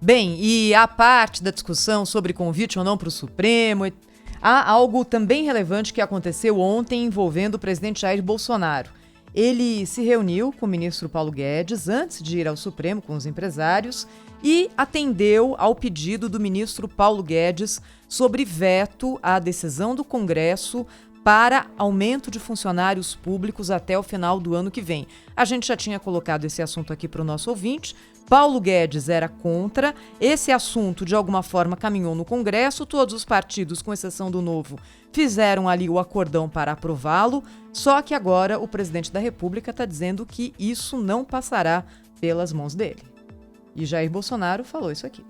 Bem, e a parte da discussão sobre convite ou não para o Supremo, há algo também relevante que aconteceu ontem envolvendo o presidente Jair Bolsonaro. Ele se reuniu com o ministro Paulo Guedes antes de ir ao Supremo com os empresários e atendeu ao pedido do ministro Paulo Guedes sobre veto à decisão do Congresso para aumento de funcionários públicos até o final do ano que vem. A gente já tinha colocado esse assunto aqui para o nosso ouvinte. Paulo Guedes era contra. Esse assunto, de alguma forma, caminhou no Congresso. Todos os partidos, com exceção do Novo, fizeram ali o acordão para aprová-lo. Só que agora o presidente da República está dizendo que isso não passará pelas mãos dele. E Jair Bolsonaro falou isso aqui.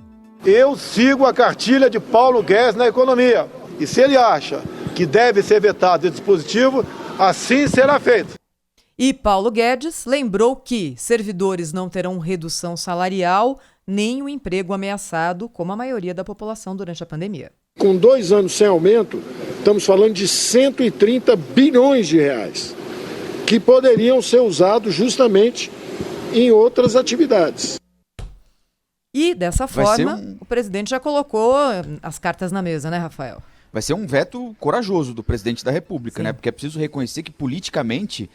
Eu sigo a cartilha de Paulo Guedes na economia. E se ele acha que deve ser vetado esse dispositivo, assim será feito. E Paulo Guedes lembrou que servidores não terão redução salarial nem o emprego ameaçado, como a maioria da população durante a pandemia. Com 2 anos sem aumento, estamos falando de 130 bilhões de reais, que poderiam ser usados justamente em outras atividades. E, dessa forma, o presidente já colocou as cartas na mesa, né, Rafael? Vai ser um veto corajoso do presidente da República, né? Porque é preciso reconhecer que politicamente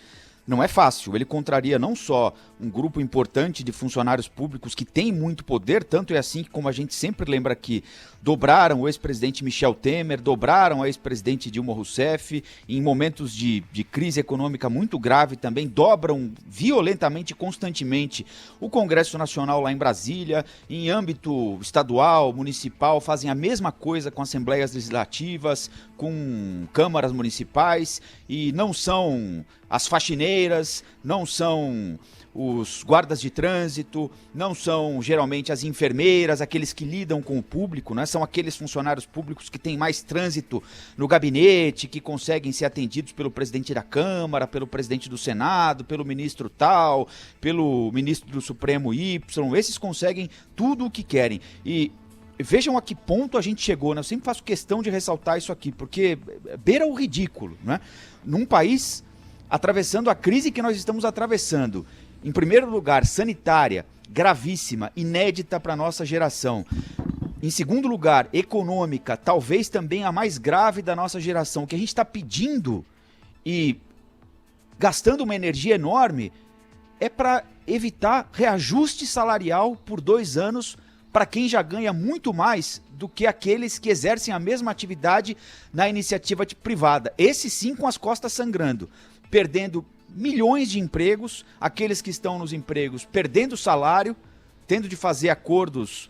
não é fácil. Ele contraria não só um grupo importante de funcionários públicos que tem muito poder, tanto é assim que, como a gente sempre lembra aqui, dobraram o ex-presidente Michel Temer, dobraram a ex-presidente Dilma Rousseff, em momentos de crise econômica muito grave também, dobram violentamente e constantemente o Congresso Nacional lá em Brasília, em âmbito estadual, municipal, fazem a mesma coisa com assembleias legislativas, com câmaras municipais, e não são as faxineiras, não são os guardas de trânsito, não são geralmente as enfermeiras, aqueles que lidam com o público, né? São aqueles funcionários públicos que têm mais trânsito no gabinete, que conseguem ser atendidos pelo presidente da Câmara, pelo presidente do Senado, pelo ministro tal, pelo ministro do Supremo Y, esses conseguem tudo o que querem. E vejam a que ponto a gente chegou, né? Eu sempre faço questão de ressaltar isso aqui, porque beira o ridículo, né? Num país atravessando a crise que nós estamos atravessando, em primeiro lugar, sanitária, gravíssima, inédita para a nossa geração. Em segundo lugar, econômica, talvez também a mais grave da nossa geração. O que a gente está pedindo e gastando uma energia enorme é para evitar reajuste salarial por 2 anos para quem já ganha muito mais do que aqueles que exercem a mesma atividade na iniciativa privada. Esse sim com as costas sangrando, perdendo milhões de empregos, aqueles que estão nos empregos perdendo salário, tendo de fazer acordos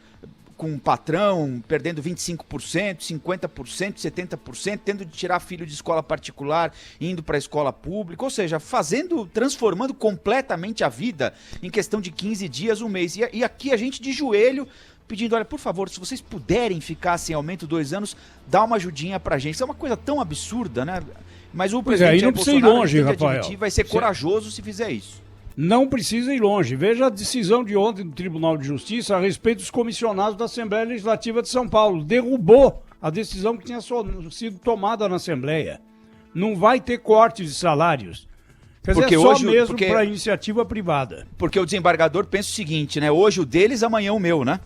com o patrão, perdendo 25%, 50%, 70%, tendo de tirar filho de escola particular, indo para a escola pública, ou seja, transformando completamente a vida em questão de 15 dias, um mês. E aqui a gente de joelho pedindo, olha, por favor, se vocês puderem ficar sem aumento 2 anos, dá uma ajudinha pra gente. Isso é uma coisa tão absurda, né? Mas o presidente não precisa ir longe, Rafael. Vai ser corajoso se fizer isso. Não precisa ir longe. Veja a decisão de ontem do Tribunal de Justiça a respeito dos comissionados da Assembleia Legislativa de São Paulo. Derrubou a decisão que tinha sido tomada na Assembleia. Não vai ter cortes de salários. Quer dizer, é só mesmo para a iniciativa privada. Porque o desembargador pensa o seguinte, né? Hoje o deles, amanhã o meu, né?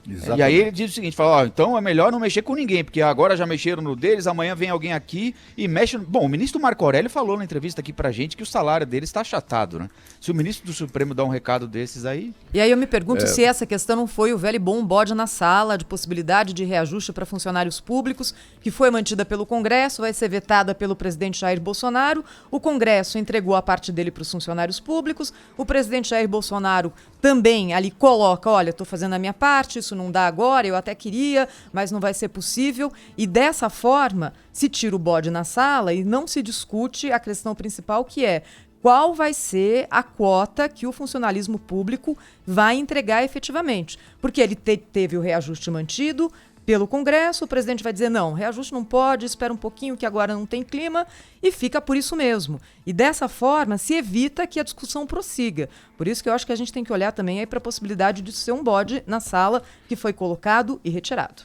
Exatamente. E aí ele diz o seguinte, fala, então é melhor não mexer com ninguém, porque agora já mexeram no deles, amanhã vem alguém aqui e mexe... Bom, o ministro Marco Aurélio falou na entrevista aqui pra gente que o salário deles está achatado, né? Se o ministro do Supremo dá um recado desses aí... E aí eu me pergunto se essa questão não foi o velho e bom bode na sala de possibilidade de reajuste para funcionários públicos, que foi mantida pelo Congresso, vai ser vetada pelo presidente Jair Bolsonaro, o Congresso entregou a parte dele para os funcionários públicos, o presidente Jair Bolsonaro também ali coloca, olha, estou fazendo a minha parte, isso não dá agora, eu até queria, mas não vai ser possível. E dessa forma, se tira o bode na sala e não se discute a questão principal, que é qual vai ser a quota que o funcionalismo público vai entregar efetivamente. Porque ele teve o reajuste mantido pelo Congresso, o presidente vai dizer, não, reajuste não pode, espera um pouquinho que agora não tem clima, e fica por isso mesmo. E dessa forma se evita que a discussão prossiga. Por isso que eu acho que a gente tem que olhar também para a possibilidade de ser um bode na sala que foi colocado e retirado.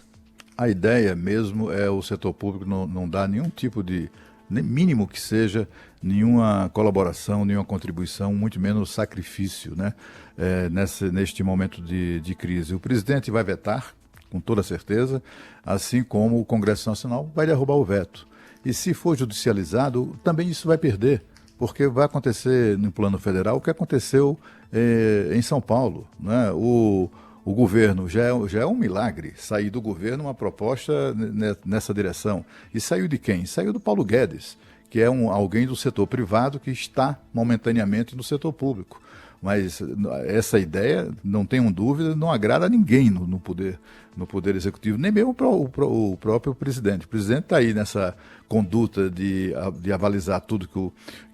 A ideia mesmo é o setor público não dar nenhum tipo de mínimo que seja, nenhuma colaboração, nenhuma contribuição, muito menos sacrifício, né? Neste momento de crise. O presidente vai vetar, com toda certeza, assim como o Congresso Nacional vai derrubar o veto. E se for judicializado, também isso vai perder, porque vai acontecer no plano federal o que aconteceu em São Paulo, né? O governo, já é um milagre sair do governo uma proposta nessa direção. E saiu de quem? Saiu do Paulo Guedes, que é alguém do setor privado que está momentaneamente no setor público. Mas essa ideia, não tenham dúvida, não agrada a ninguém no poder executivo, nem mesmo o próprio presidente. O presidente está aí nessa conduta de avalizar tudo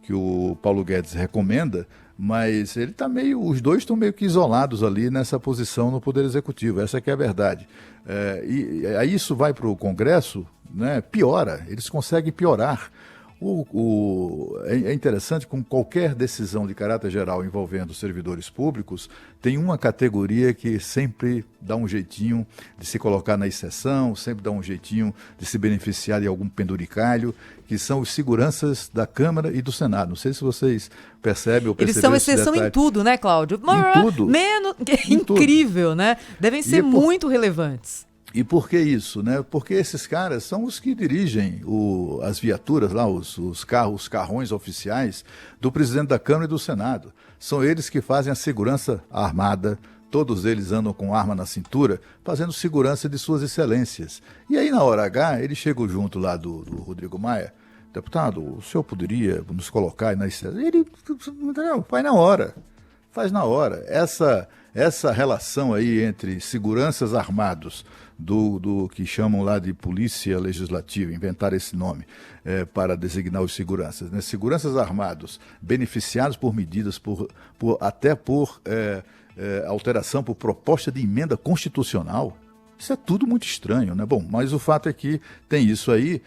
que o Paulo Guedes recomenda, mas ele tá os dois estão meio que isolados ali nessa posição no Poder Executivo, essa que é a verdade. E aí isso vai para o Congresso, né, piora, eles conseguem piorar. É interessante, com qualquer decisão de caráter geral envolvendo servidores públicos, tem uma categoria que sempre dá um jeitinho de se colocar na exceção, sempre dá um jeitinho de se beneficiar de algum penduricalho, que são os seguranças da Câmara e do Senado. Não sei se vocês percebem ou perceberam. Eles são exceção em tudo, né, Cláudio? Em tudo. Incrível, tudo. Né? Devem ser muito relevantes. E por que isso, né? Porque esses caras são os que dirigem as viaturas lá, os carrões oficiais do presidente da Câmara e do Senado. São eles que fazem a segurança armada, todos eles andam com arma na cintura, fazendo segurança de suas excelências. E aí, na hora H, eles chegam junto lá do Rodrigo Maia: deputado, o senhor poderia nos colocar na exceção? Ele faz na hora. Essa relação aí entre seguranças armados do que chamam lá de polícia legislativa, inventaram esse nome para designar os seguranças, né? Seguranças armados beneficiados por medidas, até por alteração, por proposta de emenda constitucional. Isso é tudo muito estranho, né? Bom, mas o fato é que tem isso aí,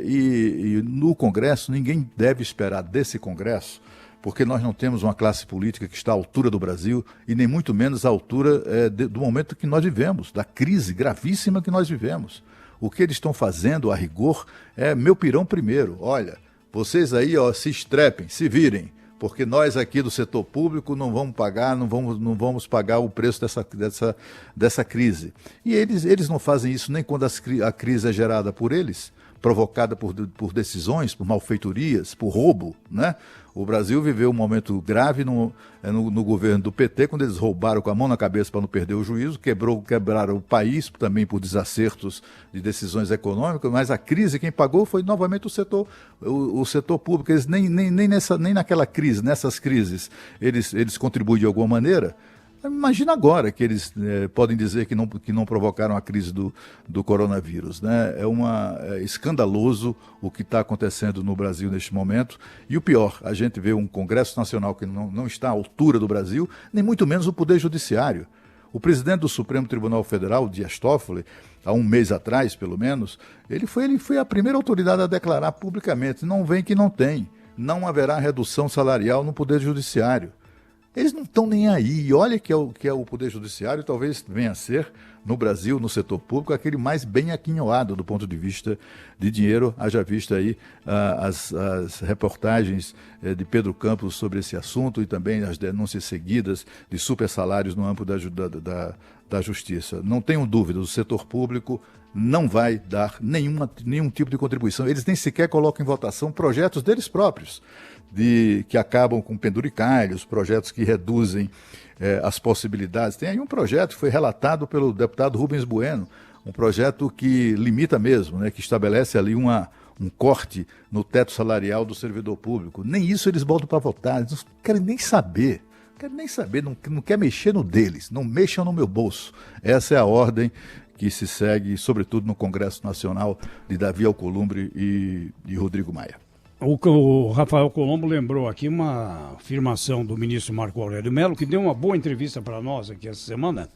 e no Congresso ninguém deve esperar desse Congresso, porque nós não temos uma classe política que está à altura do Brasil e nem muito menos à altura do momento que nós vivemos, da crise gravíssima que nós vivemos. O que eles estão fazendo, a rigor, é meu pirão primeiro. Olha, vocês aí se estrepem, se virem, porque nós aqui do setor público não vamos pagar o preço dessa crise. E eles não fazem isso nem quando a crise é gerada por eles, provocada por decisões, por malfeitorias, por roubo, né? O Brasil viveu um momento grave no governo do PT, quando eles roubaram com a mão na cabeça para não perder o juízo, quebraram o país também por desacertos de decisões econômicas, mas a crise quem pagou foi novamente o setor público. Eles nem naquela crise, nessas crises, eles contribuem de alguma maneira. Imagina agora que eles podem dizer que não provocaram a crise do coronavírus, né? É escandaloso o que está acontecendo no Brasil neste momento. E o pior, a gente vê um Congresso Nacional que não está à altura do Brasil, nem muito menos o Poder Judiciário. O presidente do Supremo Tribunal Federal, Dias Toffoli, há um mês atrás, pelo menos, ele foi a primeira autoridade a declarar publicamente: não vem que não tem, não haverá redução salarial no Poder Judiciário. Eles não estão nem aí. E olha que é o Poder Judiciário, talvez venha a ser, no Brasil, no setor público, aquele mais bem aquinhoado do ponto de vista de dinheiro. Haja vista aí as reportagens de Pedro Campos sobre esse assunto e também as denúncias seguidas de supersalários no âmbito da justiça. Não tenham dúvida, o setor público não vai dar nenhum tipo de contribuição. Eles nem sequer colocam em votação projetos deles próprios, que acabam com penduricalhos, projetos que reduzem as possibilidades. Tem aí um projeto que foi relatado pelo deputado Rubens Bueno, um projeto que limita mesmo, né, que estabelece ali um corte no teto salarial do servidor público. Nem isso eles botam para votar, eles não querem nem saber. Não quer mexer no deles, não mexam no meu bolso. Essa é a ordem que se segue, sobretudo no Congresso Nacional, de Davi Alcolumbre e Rodrigo Maia. O Rafael Colombo lembrou aqui uma afirmação do ministro Marco Aurélio Mello, que deu uma boa entrevista para nós aqui essa semana,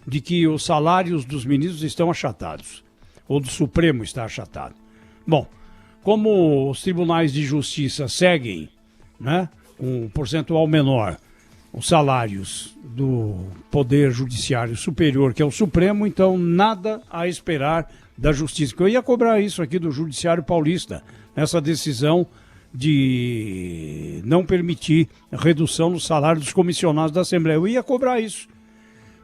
de que os salários dos ministros estão achatados, ou do Supremo está achatado. Bom, como os tribunais de justiça seguem, né, com um percentual menor, os salários do Poder Judiciário Superior, que é o Supremo, então nada a esperar da Justiça. Eu ia cobrar isso aqui do Judiciário Paulista, nessa decisão de não permitir redução no salário dos comissionados da Assembleia. Eu ia cobrar isso.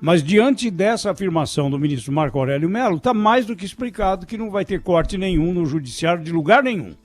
Mas diante dessa afirmação do ministro Marco Aurélio Mello, está mais do que explicado que não vai ter corte nenhum no Judiciário de lugar nenhum.